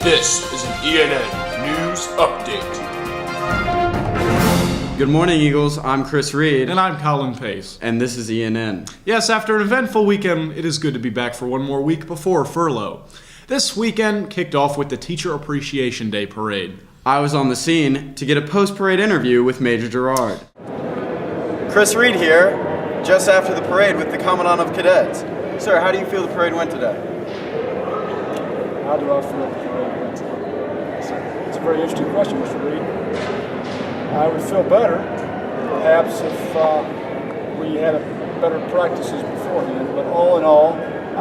This is an ENN News Update. Good morning, Eagles. I'm Chris Reed. And I'm Colin Pace. And this is ENN. Yes, after an eventful weekend, it is good to be back for one more week before furlough. This weekend kicked off with the Teacher Appreciation Day Parade. I was on the scene to get a post-parade interview with Major Gerard. Chris Reed here, just after the parade with the Commandant of Cadets. Sir, how do you feel the parade went today? How do I feel the parade went today? It's a very interesting question, Mr. Reed. I would feel better, perhaps, if we had better practices beforehand. But all in all,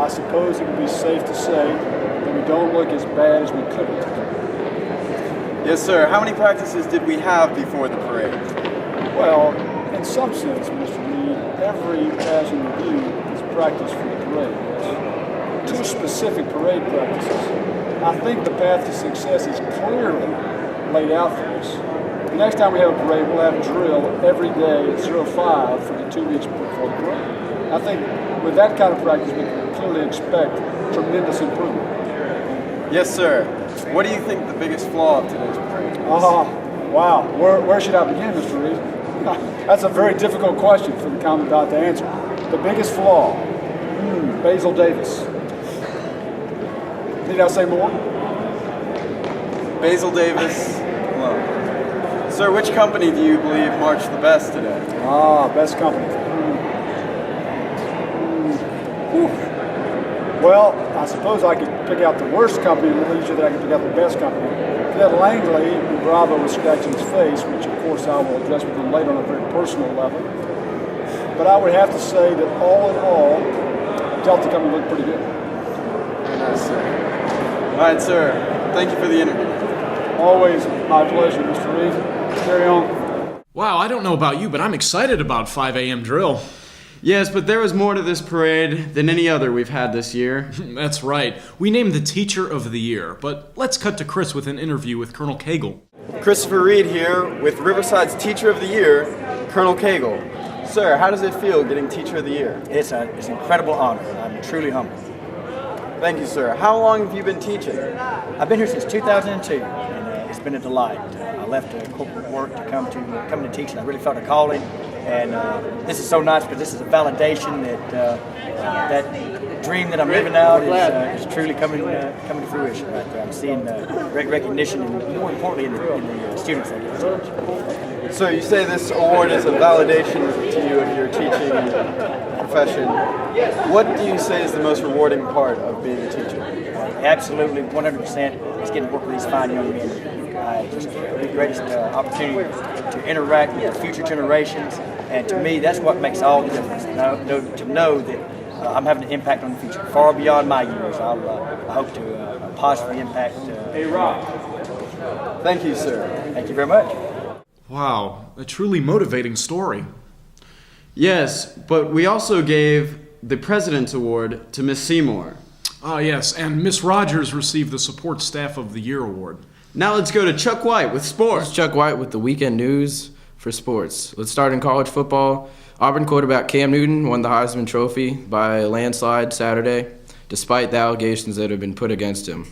I suppose it would be safe to say that we don't look as bad as we could have. Yes, sir. How many practices did we have before the parade? Well, in some sense, Mr. Reed, every passing review is practice for the parade. There's two specific parade practices. I think the path to success is clearly laid out for us. The next time we have a parade, we'll have a drill every day at 05 for the 2 weeks before the parade. I think with that kind of practice, we can clearly expect tremendous improvement. Yes, sir. What do you think the biggest flaw of today's parade is? Wow. Where should I begin, Mr. Reed? That's a very difficult question for the Commandant to answer. The biggest flaw? Basil Davis. Need I say more? Basil Davis. Well. Sir, which company do you believe marched the best today? Best company. Well, I suppose I could pick out the worst company and leave you that I could pick out the best company. Cadet Langley, in Bravo, was scratching his face, which of course I will address with him later on a very personal level. But I would have to say that all in all, Delta Company looked pretty good. Very nice, sir. All right, sir. Thank you for the interview. Always my pleasure, Mr. Reed. Carry on. Wow, I don't know about you, but I'm excited about 5 a.m. drill. Yes, but there was more to this parade than any other we've had this year. That's right. We named the Teacher of the Year, but let's cut to Chris with an interview with Colonel Cagle. Christopher Reed here with Riverside's Teacher of the Year, Colonel Cagle. Sir, how does it feel getting Teacher of the Year? It's an incredible honor. I'm truly humbled. Thank you, sir. How long have you been teaching? I've been here since 2002, and it's been a delight. I left corporate work to come to teach, and I really felt a calling. And this is so nice because this is a validation that that dream that I'm living out is truly coming to fruition right there. I'm seeing great recognition, and more importantly, in the students that get to teach. So you say this award is a validation to you of your teaching profession. What do you say is the most rewarding part of being a teacher? Absolutely, 100%. It's getting to work with these fine young men. Just the greatest opportunity to interact with the future generations, and to me, that's what makes all the difference. To know that I'm having an impact on the future, far beyond my years. I hope to positively impact. Thank you, sir. Thank you very much. Wow, a truly motivating story. Yes, but we also gave the President's Award to Miss Seymour. Yes, and Miss Rogers received the Support Staff of the Year Award. Now let's go to Chuck White with sports. This is Chuck White with the weekend news for sports. Let's start in college football. Auburn quarterback Cam Newton won the Heisman Trophy by a landslide Saturday, despite the allegations that have been put against him.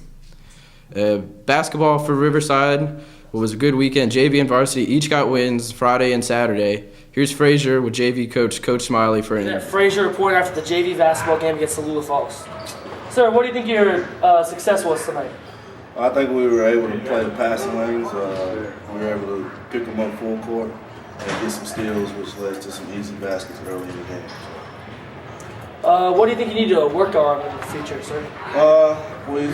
Basketball for Riverside was a good weekend. JV and varsity each got wins Friday and Saturday. Here's Fraser with JV coach Smiley for an interview. Fraser reporting after the JV basketball game against Tallulah Falls. Sir, what do you think your success was tonight? I think we were able to play the passing lanes. We were able to pick them up full court and get some steals, which led to some easy baskets early in the game. What do you think you need to work on in the future, sir? We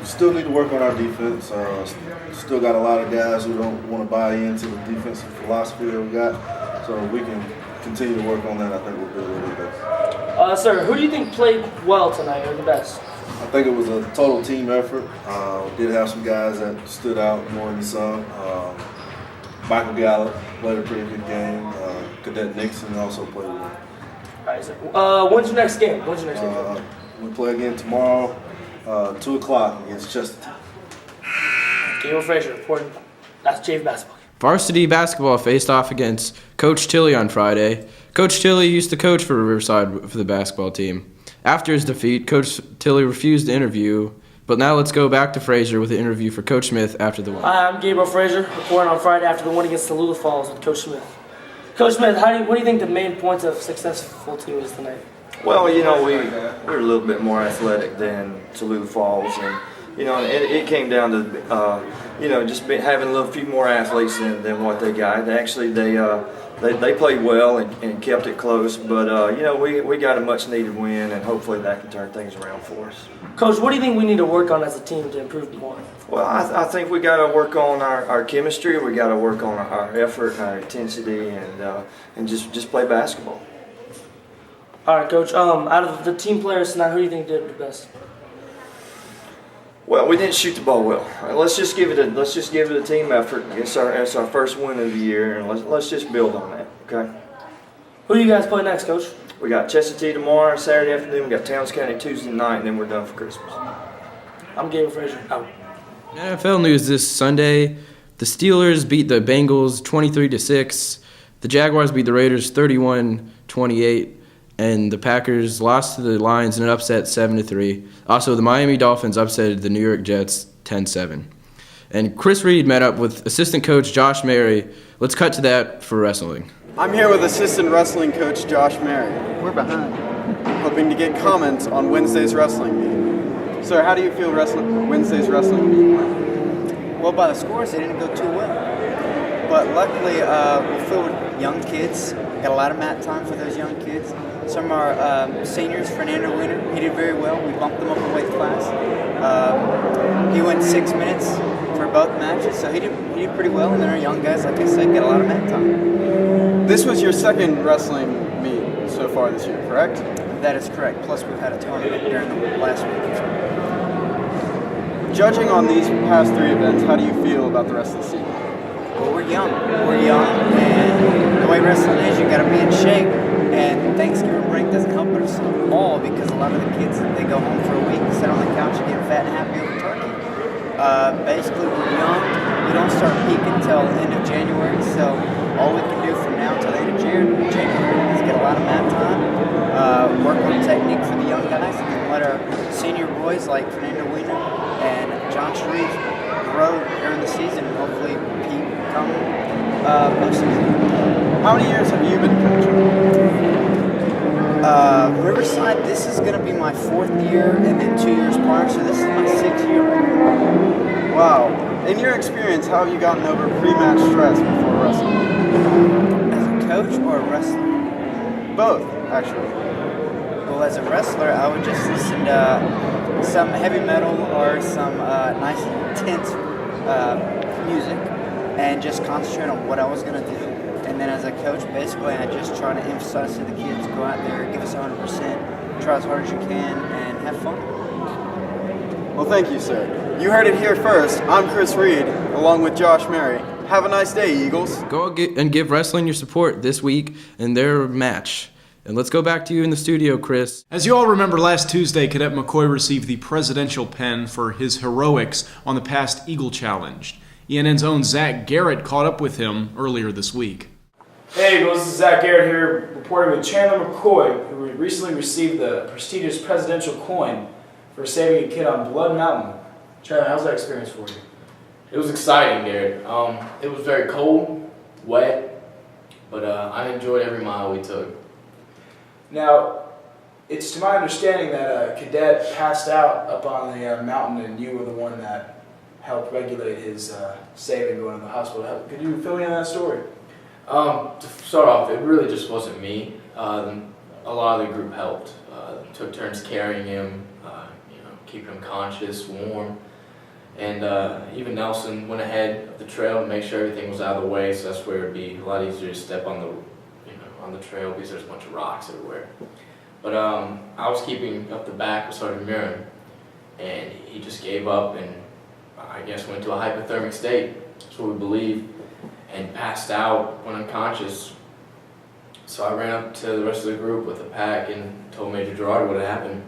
still need to work on our defense. Still got a lot of guys who don't want to buy into the defensive philosophy that we got. So if we can continue to work on that, I think we'll be a little bit better. Sir, who do you think played well tonight or the best? I think it was a total team effort. We did have some guys that stood out more than some. Michael Gallup played a pretty good game. Cadet Nixon also played well. All right, sir. When's your next game? We play again tomorrow, 2 o'clock against Chesterton. Gabriel Fraser reporting. That's JV basketball. Varsity basketball faced off against Coach Tilley on Friday. Coach Tilley used to coach for Riverside for the basketball team. After his defeat, Coach Tilley refused the interview But now let's go back to Fraser with an interview for Coach Smith after the win. Hi, I'm Gabriel Fraser, reporting on Friday after the win against Tallulah Falls with Coach Smith. Coach Smith, what do you think the main points of a successful team is tonight? Well, we're a little bit more athletic than Tallulah Falls, and it came down to just having a little few more athletes than what they got. They played well and kept it close, but we got a much needed win, and hopefully that can turn things around for us. Coach, what do you think we need to work on as a team to improve more? Well, I think we got to work on our chemistry. We got to work on our effort, and our intensity, and just play basketball. All right, Coach. Out of the team players tonight, who do you think did the best? Well, we didn't shoot the ball well. Let's just give it a team effort. It's our first win of the year, and let's just build on that. Okay. Who do you guys play next, Coach? We got Chestatee tomorrow, Saturday afternoon. We got Towns County Tuesday night, and then we're done for Christmas. I'm Gabriel Fraser. Out. NFL news this Sunday: the Steelers beat the Bengals 23-6. The Jaguars beat the Raiders 31-28. And the Packers lost to the Lions in an upset 7-3. Also, the Miami Dolphins upset the New York Jets 10-7. And Chris Reed met up with assistant coach Josh Mary. Let's cut to that for wrestling. I'm here with assistant wrestling coach Josh Mary. We're behind. Hoping to get comments on Wednesday's wrestling meet. Sir, how do you feel Wednesday's wrestling meet went? Well, by the scores, they didn't go too well. But luckily, we're filled with young kids. Got a lot of mat time for those young kids. Some of our seniors, Fernando Winter, he did very well. We bumped him up in weight class. He went 6 minutes for both matches, so he did pretty well. And then our young guys, like I said, got a lot of mat time. This was your second wrestling meet so far this year, correct? That is correct. Plus, we've had a tournament during the last week or so. Judging on these past three events, how do you feel about the rest of the season? Well, we're young, and the way wrestling is, you got to be in shape. And Thanksgiving break doesn't help us at all because a lot of the kids, they go home for a week, sit on the couch and get fat and happy over turkey. Basically, we're young. We don't start peaking until the end of January, so all we can do from now until the end of January is get a lot of mat time, work on technique for the young guys, and then let our senior boys like Fernando Wiener and John Sharif grow during the season and hopefully peak come postseason. How many years have you been coaching? Riverside, this is going to be my 4th year, and then 2 years prior, so this is my 6th year right now. Wow. In your experience, how have you gotten over pre-match stress before wrestling? As a coach or a wrestler? Both, actually. Well, as a wrestler, I would just listen to some heavy metal or some nice, intense music and just concentrate on what I was going to do. And then as a coach, basically, I just try to emphasize to the kids, go out there, give us 100%, try as hard as you can, and have fun. Well, thank you, sir. You heard it here first. I'm Chris Reed, along with Josh Mary. Have a nice day, Eagles. Go and give wrestling your support this week in their match. And let's go back to you in the studio, Chris. As you all remember, last Tuesday, Cadet McCoy received the Presidential Pen for his heroics on the past Eagle Challenge. ENN's own Zach Garrett caught up with him earlier this week. Hey Eagles, this is Zach Garrett here, reporting with Chandler McCoy, who recently received the prestigious Presidential Coin for saving a kid on Blood Mountain. Chandler, how's that experience for you? It was exciting, Garrett. It was very cold, wet, but I enjoyed every mile we took. Now, it's to my understanding that a cadet passed out up on the mountain, and you were the one that helped regulate his saving going to the hospital. Could you fill me in on that story? To start off, it really just wasn't me. A lot of the group helped. Took turns carrying him, keeping him conscious, warm. And even Nelson went ahead of the trail to make sure everything was out of the way, so that's where it would be a lot easier to step on the trail because there's a bunch of rocks everywhere. But I was keeping up the back with Sergeant Mirren, and he just gave up and I guess went to a hypothermic state. That's what we believe. And passed out, went unconscious. So I ran up to the rest of the group with a pack and told Major Gerard what had happened.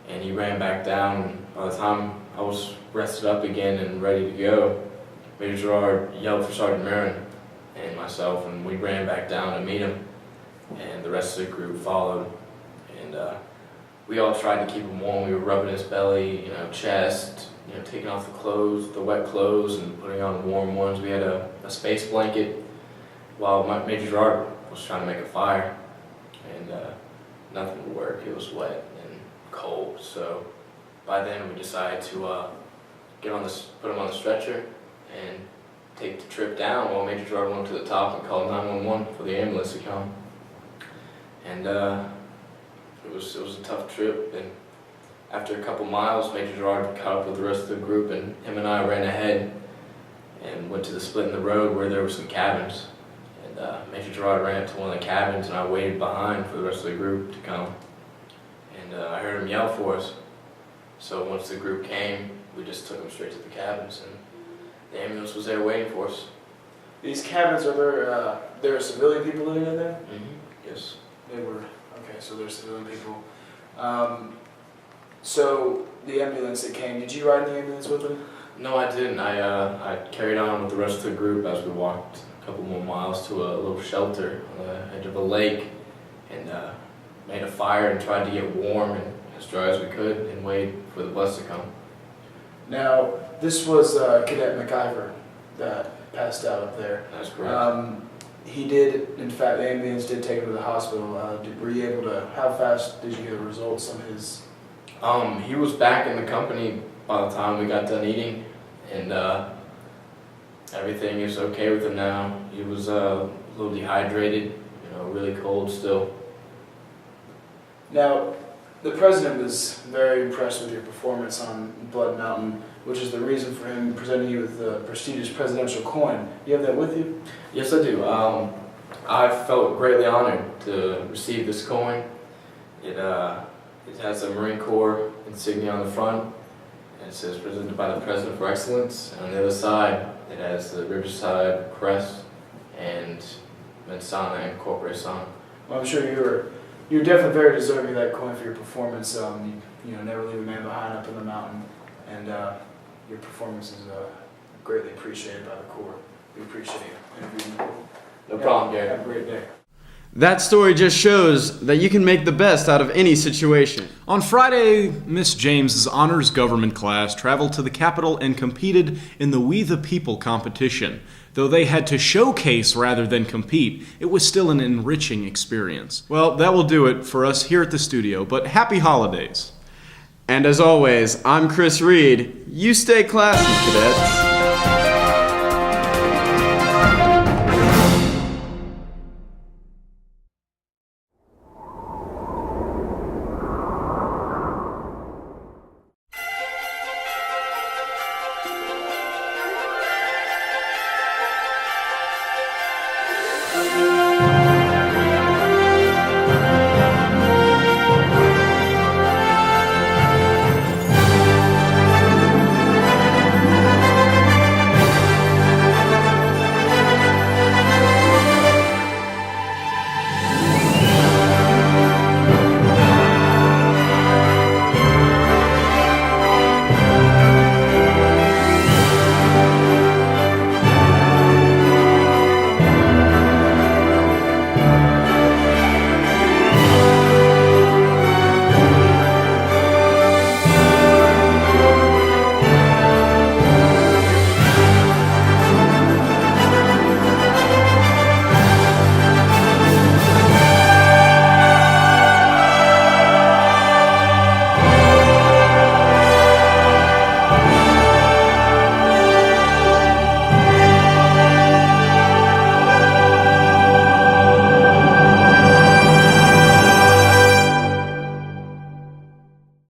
And he ran back down, and by the time I was rested up again and ready to go, Major Gerard yelled for Sergeant Marin and myself, and we ran back down to meet him, and the rest of the group followed. And we all tried to keep him warm. We were rubbing his belly, chest, taking off the wet clothes, and putting on warm ones. We had a space blanket while Major Gerard was trying to make a fire, and nothing would work. It was wet and cold. So by then we decided to put him on the stretcher and take the trip down while Major Gerard went to the top and called 911 for the ambulance to come. And it was a tough trip. And after a couple miles, Major Gerard caught up with the rest of the group, and him and I ran ahead and went to the split in the road where there were some cabins. And Major Gerard ran up to one of the cabins, and I waited behind for the rest of the group to come. And I heard him yell for us. So once the group came, we just took him straight to the cabins, and the ambulance was there waiting for us. These cabins, there are civilian people living in there? Mm-hmm. Yes. They were, okay, so there's civilian people. So the ambulance that came, did you ride in the ambulance with them? No, I didn't. I carried on with the rest of the group as we walked a couple more miles to a little shelter on the edge of a lake, and made a fire and tried to get warm and as dry as we could and wait for the bus to come. Now, this was Cadet McIver that passed out up there. That's correct. He did, in fact, the ambulance did take him to the hospital. Were you able to, how fast did you get the results on his? He was back in the company by the time we got done eating, and everything is okay with him now. He was a little dehydrated, really cold still. Now, the president was very impressed with your performance on Blood Mountain, which is the reason for him presenting you with the prestigious presidential coin. Do you have that with you? Yes, I do. I felt greatly honored to receive this coin. It has a Marine Corps insignia on the front, and it says presented by the President for Excellence. And on the other side, it has the Riverside crest and Mensana and Corporate Sana. Well, I'm sure you're definitely very deserving of that coin for your performance. You never leave a man behind up in the mountain, and your performance is greatly appreciated by the Corps. We appreciate you. No problem, Garrett. Have a great day. That story just shows that you can make the best out of any situation. On Friday, Miss James's honors government class traveled to the Capitol and competed in the We the People competition. Though they had to showcase rather than compete, it was still an enriching experience. Well, that will do it for us here at the studio, but happy holidays. And as always, I'm Chris Reed. You stay classy, cadets.